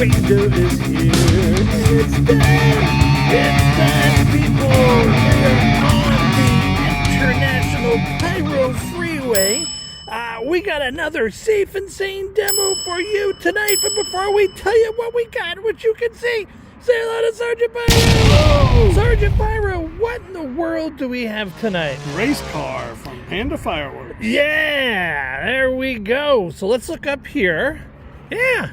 Rando is here. It's time, people. We're on the International Pyro Freeway. We got another safe and sane demo for you tonight. But before we tell you what we got, what you can see, say hello to Sergeant Pyro. Hello. Sergeant Pyro, what in the world do we have tonight? Race car from Winda Fireworks. Yeah, there we go. So let's look up here. Yeah.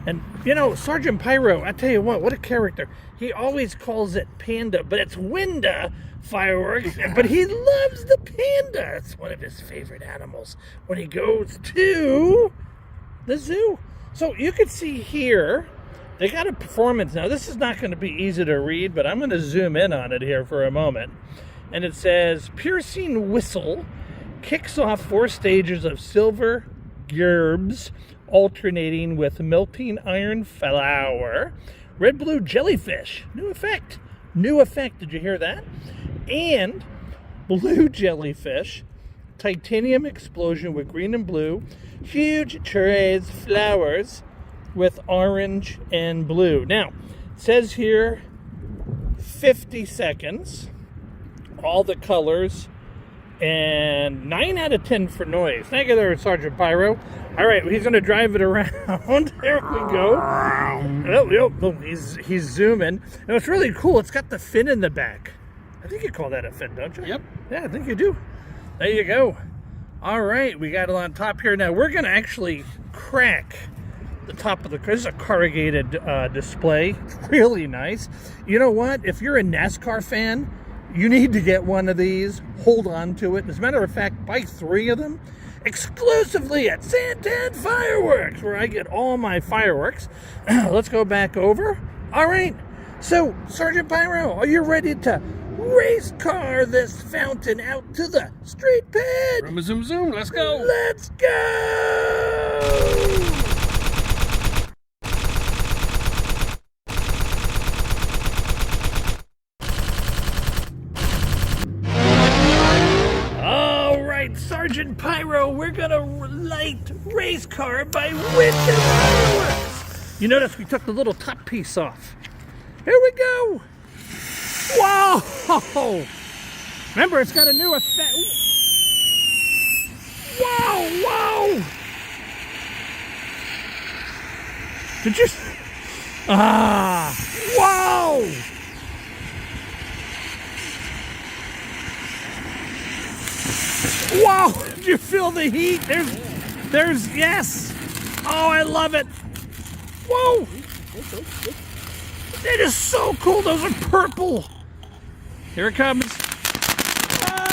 And, you know, Sergeant Pyro, I tell you what a character. He always calls it Panda, but it's Winda Fireworks. But he loves the panda. It's one of his favorite animals when he goes to the zoo. So you can see here, they got a performance. Now, this is not going to be easy to read, but I'm going to zoom in on it here for a moment. And it says, piercing whistle kicks off 4 stages of silver gerbs alternating with melting iron flour, red blue jellyfish, new effect, did you hear that? And blue jellyfish, titanium explosion with green and blue, huge trays flowers with orange and blue. Now, it says here 50 seconds, all the colors, and 9 out of 10 for noise. Thank you there, Sergeant Pyro. All right, he's going to drive it around. There we go. Oh, he's zooming. And it's really cool. It's got the fin in the back. I think you call that a fin, don't you? Yep. Yeah, I think you do. There you go. All right, we got it on top here. Now, we're going to actually crack the top of the car. This is a corrugated display. It's really nice. You know what? If you're a NASCAR fan, you need to get one of these. Hold on to it. As a matter of fact, buy 3 of them exclusively at Santan Fireworks, where I get all my fireworks. Let's go back over. All right. So, Sergeant Pyro, are you ready to race car this fountain out to the street pit? Zoom, zoom. Let's go. Let's go. Sergeant Pyro, we're gonna light race car by Winda Fireworks. You notice we took the little top piece off. Here we go. Wow! Remember, it's got a new effect. Wow! Did you? Wow! Wow, did you feel the heat? There's, yes. Oh, I love it. Whoa. That is so cool. Those are purple. Here it comes. Oh.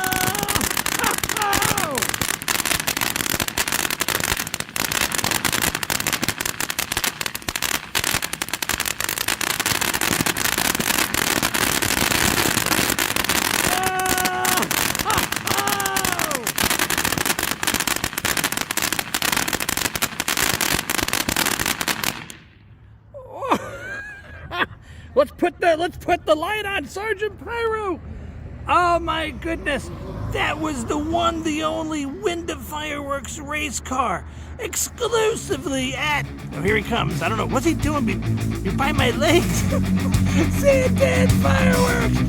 Let's put the light on, Sergeant Pyro. Oh my goodness, that was the one, the only Winda Fireworks race car, exclusively at. Oh, here he comes. I don't know what's he doing. You're by my legs. Santan Fireworks.